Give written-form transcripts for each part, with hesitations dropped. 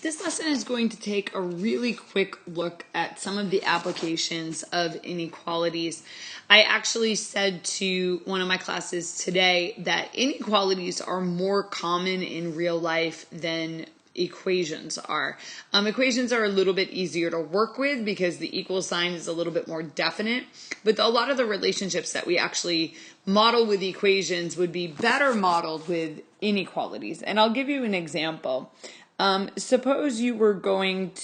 This lesson is going to take a really quick look at some of the applications of inequalities. I actually said to one of my classes today that inequalities are more common in real life than equations are. Equations are a little bit easier to work with because the equal sign is a little bit more definite, but a lot of the relationships that we actually model with equations would be better modeled with inequalities. And I'll give you an example. Suppose you wanted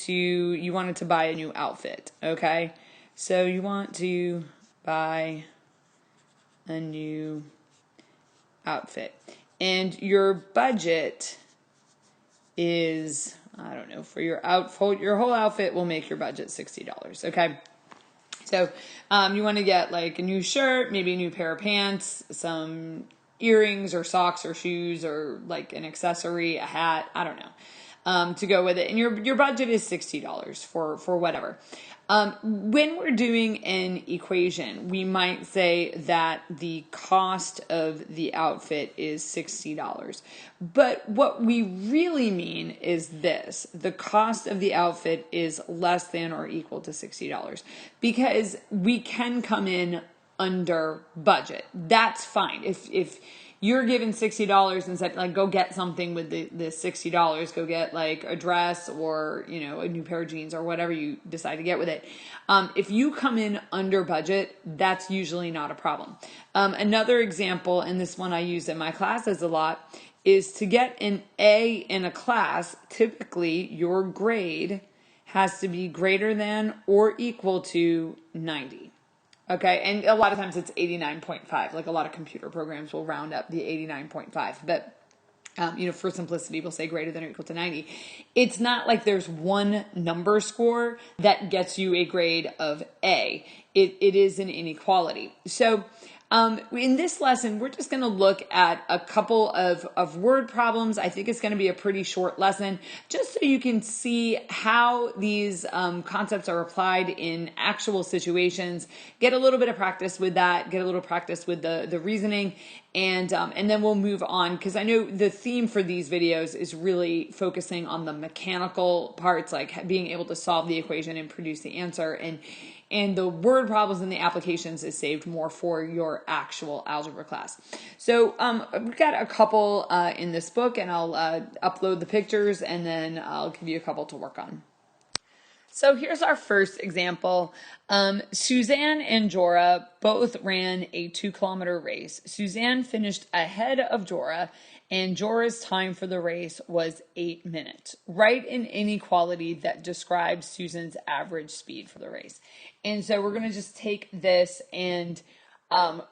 to buy a new outfit, okay? So you want to buy a new outfit and your budget is, I don't know, for your whole outfit will make your budget $60, okay? So you want to get like a new shirt, maybe a new pair of pants, some earrings or socks or shoes or like an accessory, a hat, I don't know, to go with it. And your budget is $60 for whatever. When we're doing an equation, we might say that the cost of the outfit is $60. But what we really mean is this: the cost of the outfit is less than or equal to $60 because we can come in under budget. That's fine. If you're given $60 and said, like, go get something with the $60, go get like a dress or, you know, a new pair of jeans or whatever you decide to get with it. If you come in under budget, that's usually not a problem. Another example, and this one I use in my classes a lot, is to get an A in a class, typically your grade has to be greater than or equal to 90. Okay, and a lot of times it's 89.5. Like a lot of computer programs will round up the 89.5. But, for simplicity, we'll say greater than or equal to 90. It's not like there's one number score that gets you a grade of A. It is an inequality. So in this lesson, we're just going to look at a couple of word problems. I think it's going to be a pretty short lesson, just so you can see how these concepts are applied in actual situations. Get a little bit of practice with that. Get a little practice with the reasoning, and then we'll move on, because I know the theme for these videos is really focusing on the mechanical parts, like being able to solve the equation and produce the answer, and the word problems and the applications is saved more for your actual algebra class. So we've got a couple in this book, and I'll upload the pictures, and then I'll give you a couple to work on. So here's our first example. Suzanne and Jora both ran a 2-kilometer race. Suzanne finished ahead of Jora, and Jora's time for the race was 8 minutes. Write an inequality that describes Susan's average speed for the race. And so we're going to just take this and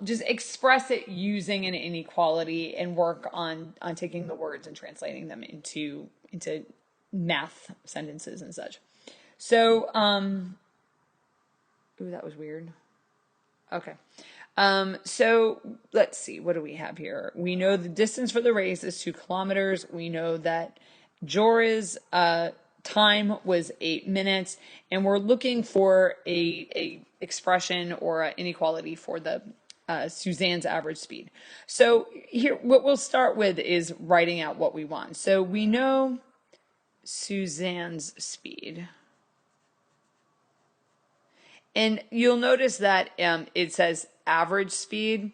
just express it using an inequality and work on taking the words and translating them into math sentences and such. So, ooh, that was weird. Okay. So let's see, what do we have here? We know the distance for the race is 2 kilometers. We know that Jora's time was 8 minutes, and we're looking for a expression or an inequality for the Suzanne's average speed. So here, what we'll start with is writing out what we want. So we know Suzanne's speed. And you'll notice that it says average speed,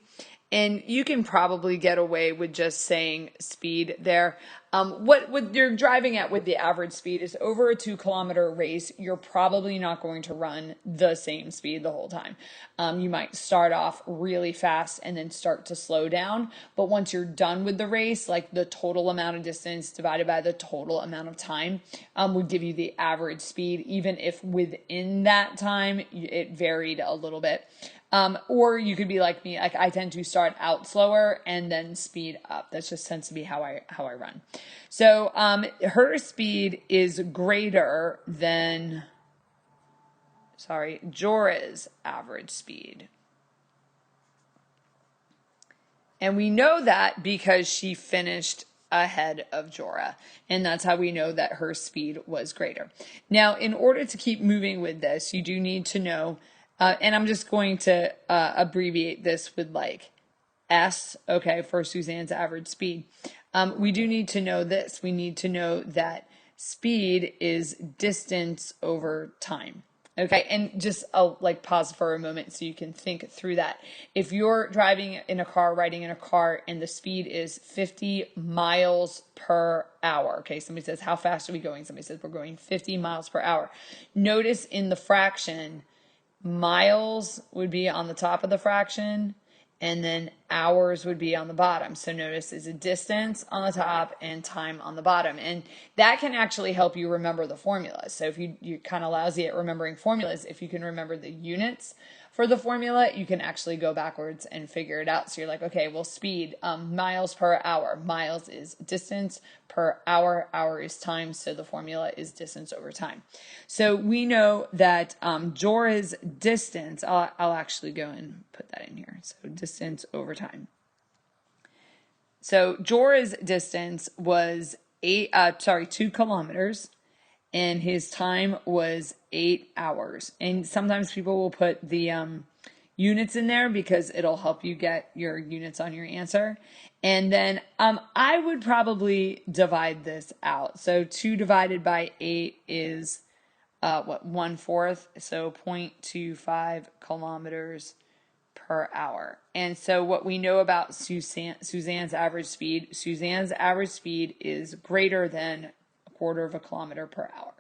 and you can probably get away with just saying speed there. What you're driving at with the average speed is over a 2-kilometer race, you're probably not going to run the same speed the whole time. You might start off really fast and then start to slow down. But once you're done with the race, like the total amount of distance divided by the total amount of time would give you the average speed, even if within that time it varied a little bit. Or you could be like me, like I tend to start out slower and then speed up. That just tends to be how I run. So her speed is greater than, Jora's average speed. And we know that because she finished ahead of Jora, and that's how we know that her speed was greater. Now, in order to keep moving with this, you do need to know, and I'm just going to abbreviate this with like S, okay, for Suzanne's average speed. We do need to know this. We need to know that speed is distance over time. Okay, and just I'll like pause for a moment so you can think through that. If you're driving in a car, riding in a car, and the speed is 50 miles per hour. Okay, somebody says, how fast are we going? Somebody says, we're going 50 miles per hour. Notice in the fraction, miles would be on the top of the fraction, and then hours would be on the bottom. So notice is a distance on the top and time on the bottom. And that can actually help you remember the formulas. So if you're kind of lousy at remembering formulas, if you can remember the units for the formula, you can actually go backwards and figure it out. So you're like, okay, well, speed, miles per hour. Miles is distance per hour. Hour is time. So the formula is distance over time. So we know that Jora's distance, I'll actually go and put that in here. So distance over time. So Jora's distance was 2 kilometers. And his time was 8 hours. And sometimes people will put the units in there because it'll help you get your units on your answer. And then I would probably divide this out. So 2 divided by 8 is 1/4. So 0.25 kilometers per hour. And so what we know about Suzanne's average speed is greater than 1/4 of a kilometer per hour.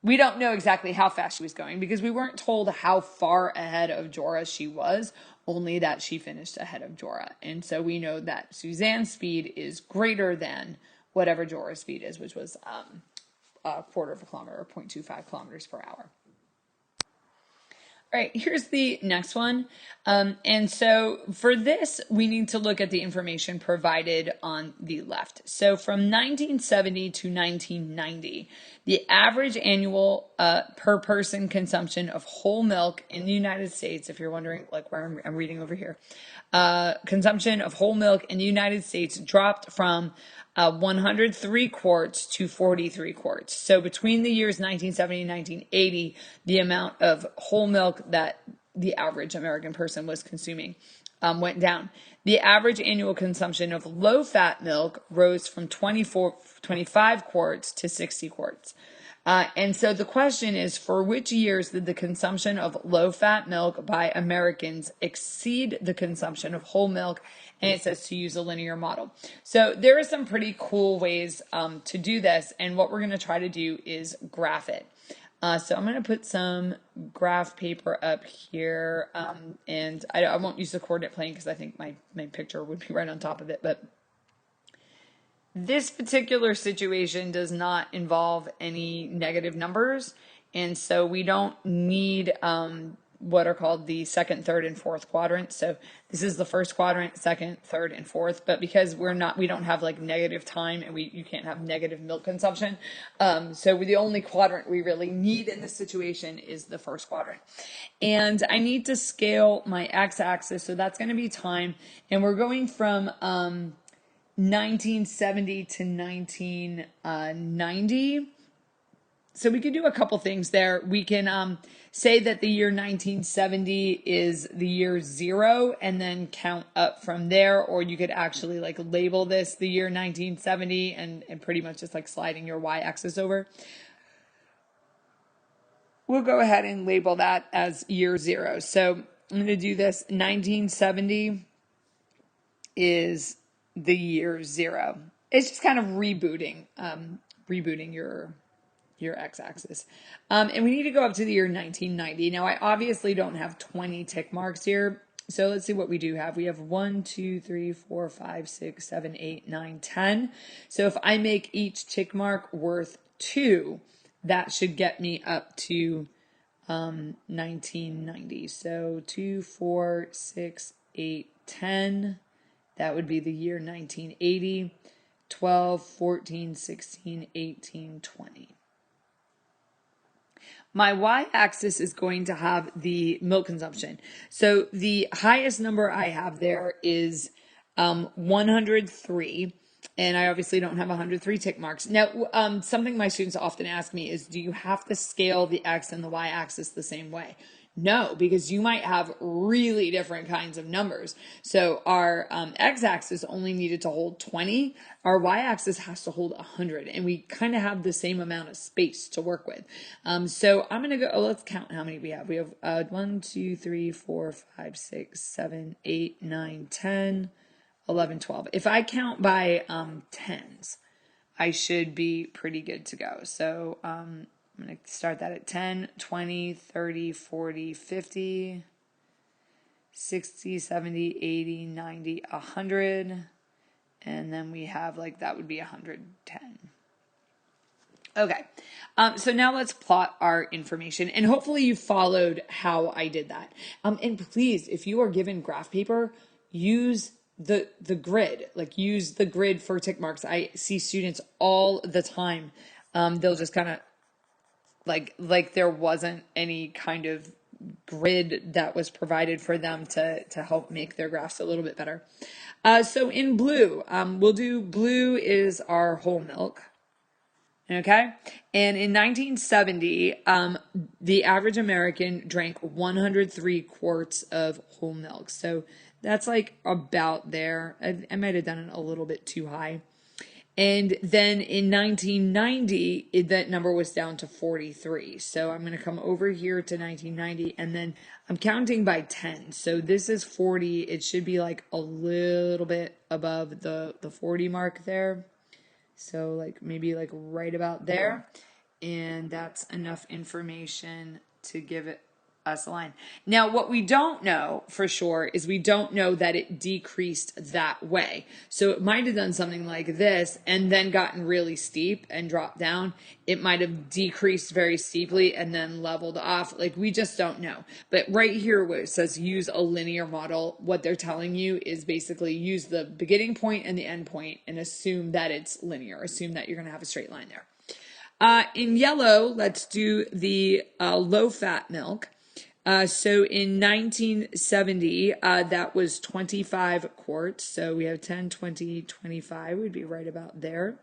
We don't know exactly how fast she was going because we weren't told how far ahead of Jora she was, only that she finished ahead of Jora. And so we know that Suzanne's speed is greater than whatever Jora's speed is, which was 1/4 of a kilometer or 0.25 kilometers per hour. All right, here's the next one. And so for this, we need to look at the information provided on the left. So from 1970 to 1990, the average annual per person consumption of whole milk in the United States, if you're wondering like where I'm reading over here, consumption of whole milk in the United States dropped from 103 quarts to 43 quarts. So between the years 1970 and 1980, the amount of whole milk that the average American person was consuming went down. The average annual consumption of low-fat milk rose from 25 quarts to 60 quarts. And so the question is, for which years did the consumption of low-fat milk by Americans exceed the consumption of whole milk? And it says to use a linear model. So there are some pretty cool ways to do this. And what we're going to try to do is graph it. So I'm going to put some graph paper up here. And I won't use the coordinate plane because I think my picture would be right on top of it. But this particular situation does not involve any negative numbers, and so we don't need what are called the second, third, and fourth quadrants. So this is the first quadrant, second, third, and fourth. But because we don't have like negative time, and you can't have negative milk consumption. So the only quadrant we really need in this situation is the first quadrant. And I need to scale my x-axis, so that's going to be time, and we're going from 1970 to 1990. So we could do a couple things there. We can say that the year 1970 is the year 0 and then count up from there, or you could actually like label this the year 1970 and pretty much just like sliding your y-axis over. We'll go ahead and label that as year 0. So I'm going to do this. 1970 is the year 0. It's just kind of rebooting your x-axis. And we need to go up to the year 1990. Now, I obviously don't have 20 tick marks here. So let's see what we do have. We have 1, 2, 3, 4, 5, 6, 7, 8, 9, 10. So if I make each tick mark worth 2, that should get me up to 1990. So 2, 4, 6, 8, 10. That would be the year 1980, 12, 14, 16, 18, 20. My y-axis is going to have the milk consumption. So the highest number I have there is 103. And I obviously don't have 103 tick marks. Now, something my students often ask me is, do you have to scale the x and the y-axis the same way? No, because you might have really different kinds of numbers. So our x-axis only needed to hold 20. Our y-axis has to hold 100. And we kind of have the same amount of space to work with. So I'm going to go, let's count how many we have. We have 1, 2, 3, 4, 5, 6, 7, 8, 9, 10, 11, 12. If I count by tens, I should be pretty good to go. So I'm going to start that at 10, 20, 30, 40, 50, 60, 70, 80, 90, 100. And then we have like, that would be 110. Okay, so now let's plot our information, and hopefully you followed how I did that. And please, if you are given graph paper, use the grid, like use the grid for tick marks. I see students all the time. They'll just kind of like there wasn't any kind of grid that was provided for them to help make their graphs a little bit better. So in blue, we'll do blue is our whole milk. Okay. And in 1970, the average American drank 103 quarts of whole milk. So that's like about there. I might have done it a little bit too high. And then in 1990, that number was down to 43. So I'm going to come over here to 1990, and then I'm counting by 10. So this is 40. It should be like a little bit above the 40 mark there. So like maybe like right about there. And that's enough information to give us a line. Now, what we don't know for sure is we don't know that it decreased that way. So it might have done something like this and then gotten really steep and dropped down. It might have decreased very steeply and then leveled off. Like we just don't know. But right here where it says use a linear model, what they're telling you is basically use the beginning point and the end point and assume that it's linear. Assume that you're going to have a straight line there. In yellow, let's do the low-fat milk. So in 1970, that was 25 quarts. So we have 10, 20, 25 would be right about there.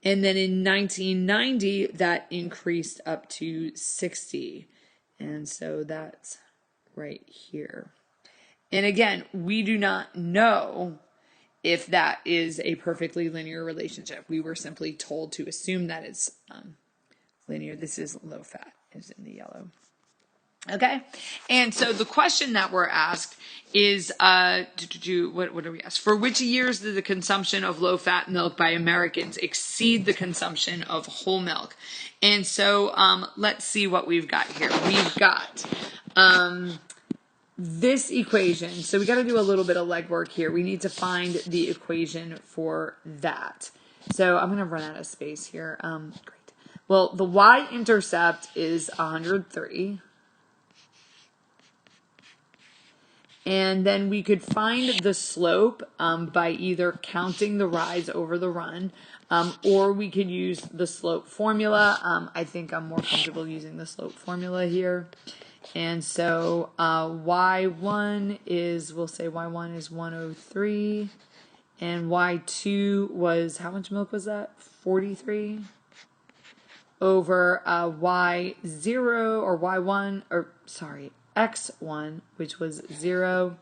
And then in 1990, that increased up to 60. And so that's right here. And again, we do not know if that is a perfectly linear relationship. We were simply told to assume that it's linear. This is low fat, is in the yellow. Okay, and so the question that we're asked is, what are we asked? For which years did the consumption of low-fat milk by Americans exceed the consumption of whole milk? And so let's see what we've got here. We've got this equation. So we got to do a little bit of legwork here. We need to find the equation for that. So I'm going to run out of space here. Great. Well, the y-intercept is 103. And then we could find the slope by either counting the rise over the run, or we could use the slope formula. I think I'm more comfortable using the slope formula here. And so y1 is, we'll say y1 is 103. And y2 was, how much milk was that? 43. Over y0 or y1, or sorry, x1, which was 0,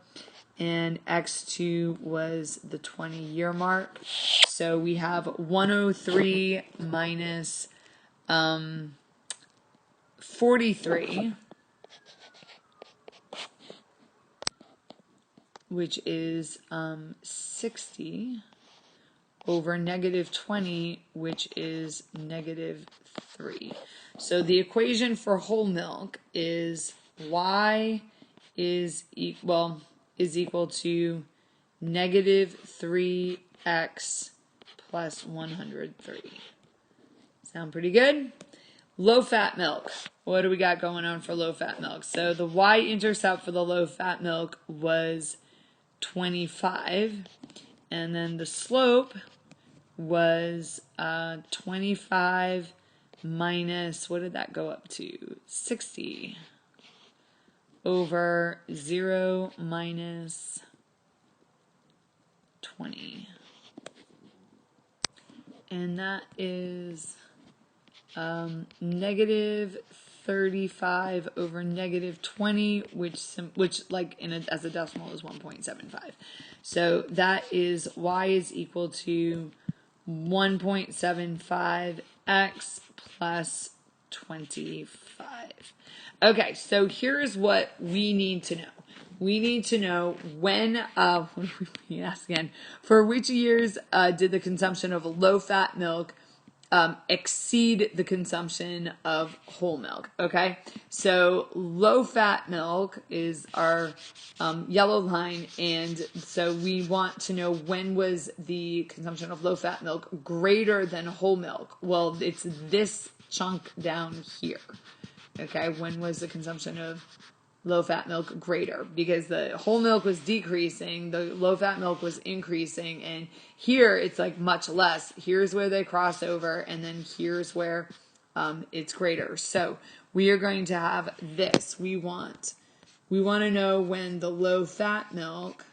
and x2 was the 20-year mark. So we have 103 minus 43, which is 60, over negative 20, which is negative 3. So the equation for whole milk is y is equal to negative 3x plus 103. Sound pretty good? Low-fat milk. What do we got going on for low-fat milk? So the y-intercept for the low-fat milk was 25. And then the slope was 25 minus, what did that go up to? 60 over 0 minus 20. And that is negative 35 over negative 20, which like as a decimal is 1.75. So that is y is equal to 1.75x plus 25. Okay, so here's what we need to know. We need to know when, what do we ask again? For which years did the consumption of low-fat milk exceed the consumption of whole milk? Okay, so low-fat milk is our yellow line, and so we want to know when was the consumption of low-fat milk greater than whole milk? Well, it's this chunk down here. Okay, when was the consumption of low-fat milk greater? Because the whole milk was decreasing, the low-fat milk was increasing, and here it's like much less. Here's where they cross over, and then here's where it's greater. So we are going to have this. We want to know when the low-fat milk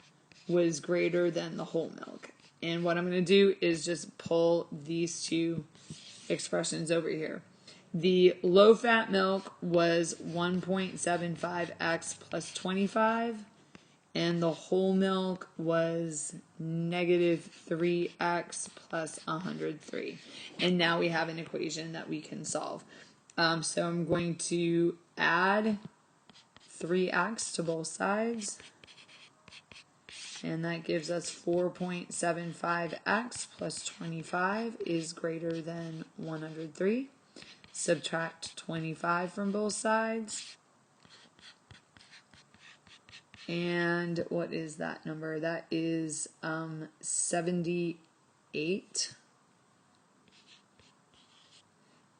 was greater than the whole milk. And what I'm going to do is just pull these two expressions over here. The low-fat milk was 1.75x plus 25, and the whole milk was negative 3x plus 103. And now we have an equation that we can solve. So I'm going to add 3x to both sides, and that gives us 4.75x plus 25 is greater than 103. Subtract 25 from both sides. And what is that number? That is 78.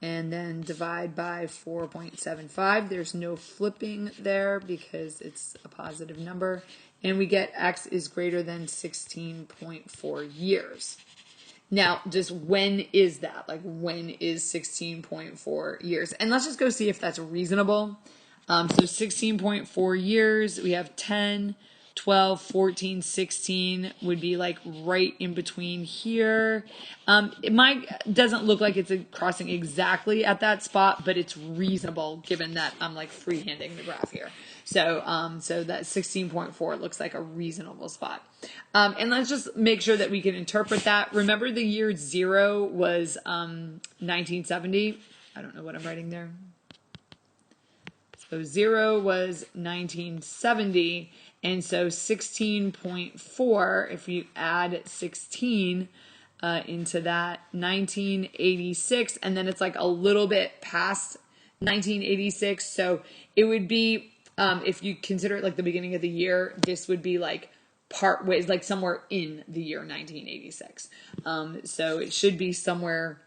And then divide by 4.75. There's no flipping there because it's a positive number. And we get x is greater than 16.4 years. Now, just when is that? Like, when is 16.4 years? And let's just go see if that's reasonable. So 16.4 years, we have 10, 12, 14, 16 would be like right in between here. Doesn't look like it's crossing exactly at that spot, but it's reasonable given that I'm like freehanding the graph here. So that 16.4 looks like a reasonable spot. And let's just make sure that we can interpret that. Remember the year 0 was 1970. I don't know what I'm writing there. So 0 was 1970, and so 16.4, if you add 16 into that, 1986, and then it's like a little bit past 1986, so it would be, if you consider it like the beginning of the year, this would be like part ways, like somewhere in the year 1986. So it should be somewhere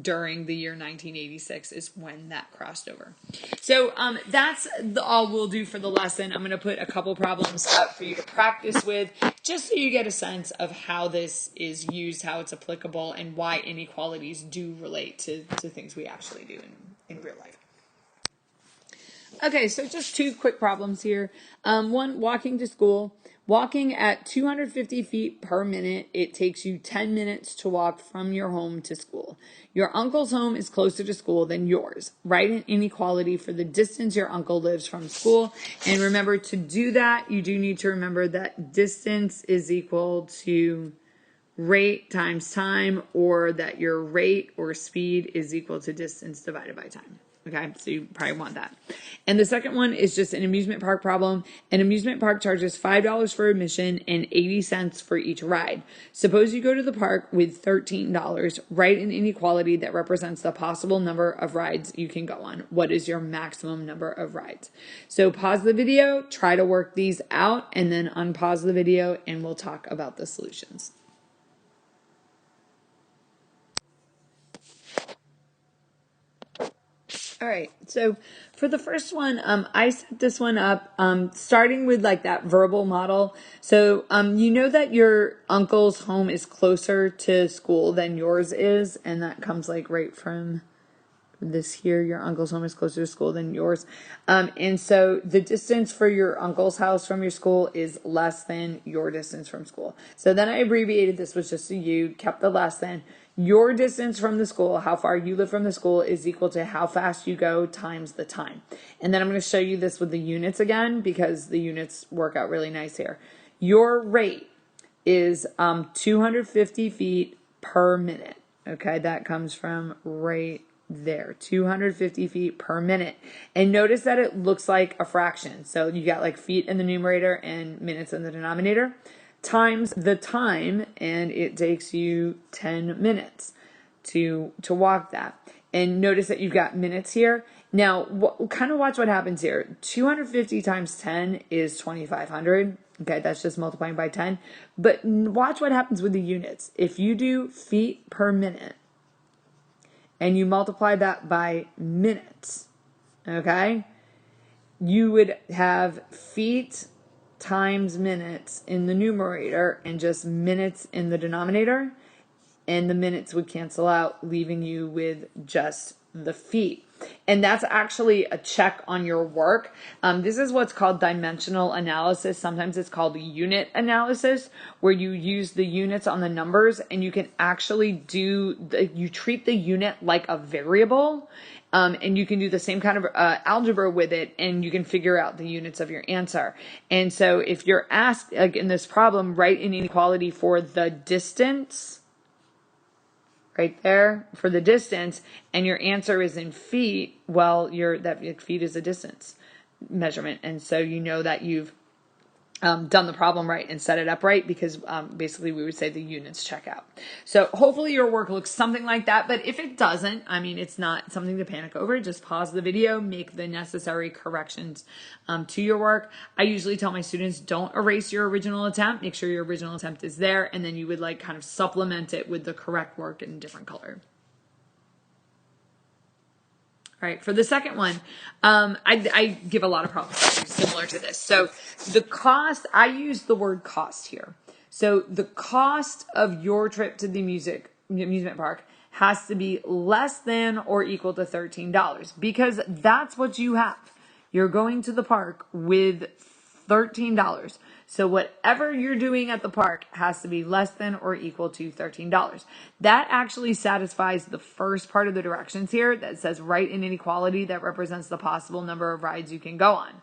during the year 1986 is when that crossed over. So that's all we'll do for the lesson. I'm going to put a couple problems up for you to practice with, just so you get a sense of how this is used, how it's applicable, and why inequalities do relate to things we actually do in real life. Okay, so just two quick problems here. One, walking to school. Walking at 250 feet per minute, it takes you 10 minutes to walk from your home to school. Your uncle's home is closer to school than yours. Write an inequality for the distance your uncle lives from school. And remember, to do that, you do need to remember that distance is equal to rate times time, or that your rate or speed is equal to distance divided by time. Okay, so you probably want that. And the second one is just an amusement park problem. An amusement park charges $5 for admission and 80 cents for each ride. Suppose you go to the park with $13. Write an inequality that represents the possible number of rides you can go on. What is your maximum number of rides? So pause the video, try to work these out, and then unpause the video, and we'll talk about the solutions. All right, so for the first one, I set this one up starting with like that verbal model. So you know that your uncle's home is closer to school than yours is, and that comes like right from this here. Your uncle's home is closer to school than yours. And so the distance for your uncle's house from your school is less than your distance from school. So then I abbreviated this was just so you kept the less than. Your distance from the school, how far you live from the school, is equal to how fast you go times the time. And then I'm going to show you this with the units again because the units work out really nice here. Your rate is 250 feet per minute. Okay, that comes from right there, 250 feet per minute. And notice that it looks like a fraction. So you got like feet in the numerator and minutes in the denominator, times the time, and it takes you 10 minutes to walk that. And notice that you've got minutes here. Now, kind of watch what happens here. 250 times 10 is 2,500. Okay, that's just multiplying by 10. But watch what happens with the units. If you do feet per minute and you multiply that by minutes, okay, you would have feet times minutes in the numerator and just minutes in the denominator, and the minutes would cancel out, leaving you with just the feet. And that's actually a check on your work. This is what's called dimensional analysis. Sometimes it's called unit analysis, where you use the units on the numbers and you can actually you treat the unit like a variable. And you can do the same kind of algebra with it, and you can figure out the units of your answer. And so if you're asked, like in this problem, write an inequality for the distance, right there, for the distance, and your answer is in feet, well, that feet is a distance measurement. And so you know that you've done the problem right and set it up right, because basically we would say the units check out. So hopefully your work looks something like that, but if it doesn't, I mean, it's not something to panic over. Just pause the video, make the necessary corrections to your work. I usually tell my students, don't erase your original attempt. Make sure your original attempt is there, and then you would like kind of supplement it with the correct work in a different color. All right, for the second one, I give a lot of problems similar to this. So the cost, I use the word cost here. So the cost of your trip to the amusement park has to be less than or equal to $13, because that's what you have. You're going to the park with $13. So whatever you're doing at the park has to be less than or equal to $13. That actually satisfies the first part of the directions here that says write an inequality that represents the possible number of rides you can go on.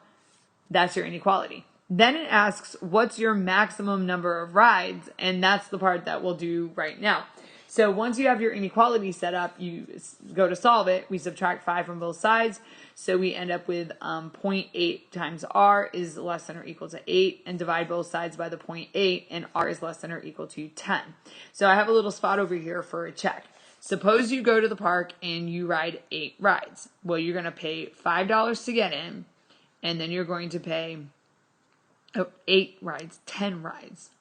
That's your inequality. Then it asks, what's your maximum number of rides? And that's the part that we'll do right now. So once you have your inequality set up, you go to solve it. We subtract 5 from both sides. So we end up with 0.8 times r is less than or equal to 8, and divide both sides by the 0.8, and r is less than or equal to 10. So I have a little spot over here for a check. Suppose you go to the park and you ride 8 rides. Well, you're going to pay $5 to get in, and then you're going to pay 8 rides, 10 rides.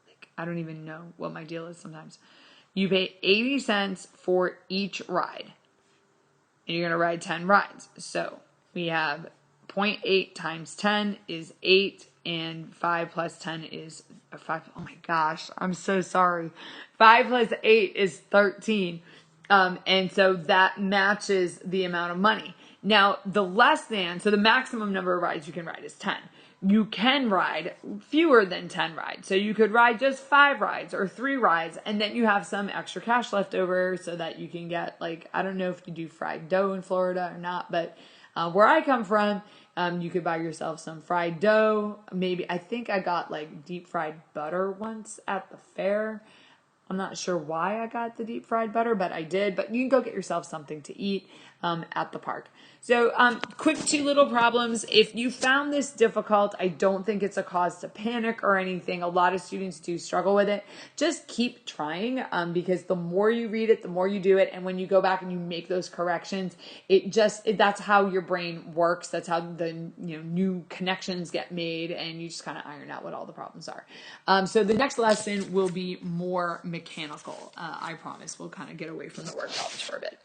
Like, I don't even know what my deal is sometimes. You pay 80 cents for each ride, and you're going to ride 10 rides. So we have 0.8 times 10 is 8, and 5 plus 10 is 5. Oh my gosh, I'm so sorry. 5 plus 8 is 13. And so that matches the amount of money. Now, the maximum number of rides you can ride is 10. You can ride fewer than 10 rides. So you could ride just 5 rides or 3 rides, and then you have some extra cash left over so that you can get, like, I don't know if you do fried dough in Florida or not, but where I come from, you could buy yourself some fried dough. Maybe, I think I got like deep fried butter once at the fair. I'm not sure why I got the deep fried butter, but I did. But you can go get yourself something to eat at the park. So quick 2 little problems. If you found this difficult, I don't think it's a cause to panic or anything. A lot of students do struggle with it. Just keep trying because the more you read it, the more you do it. And when you go back and you make those corrections, that's how your brain works. That's how the new connections get made, and you just kind of iron out what all the problems are. So the next lesson will be more mechanical. I promise we'll kind of get away from the word problems for a bit.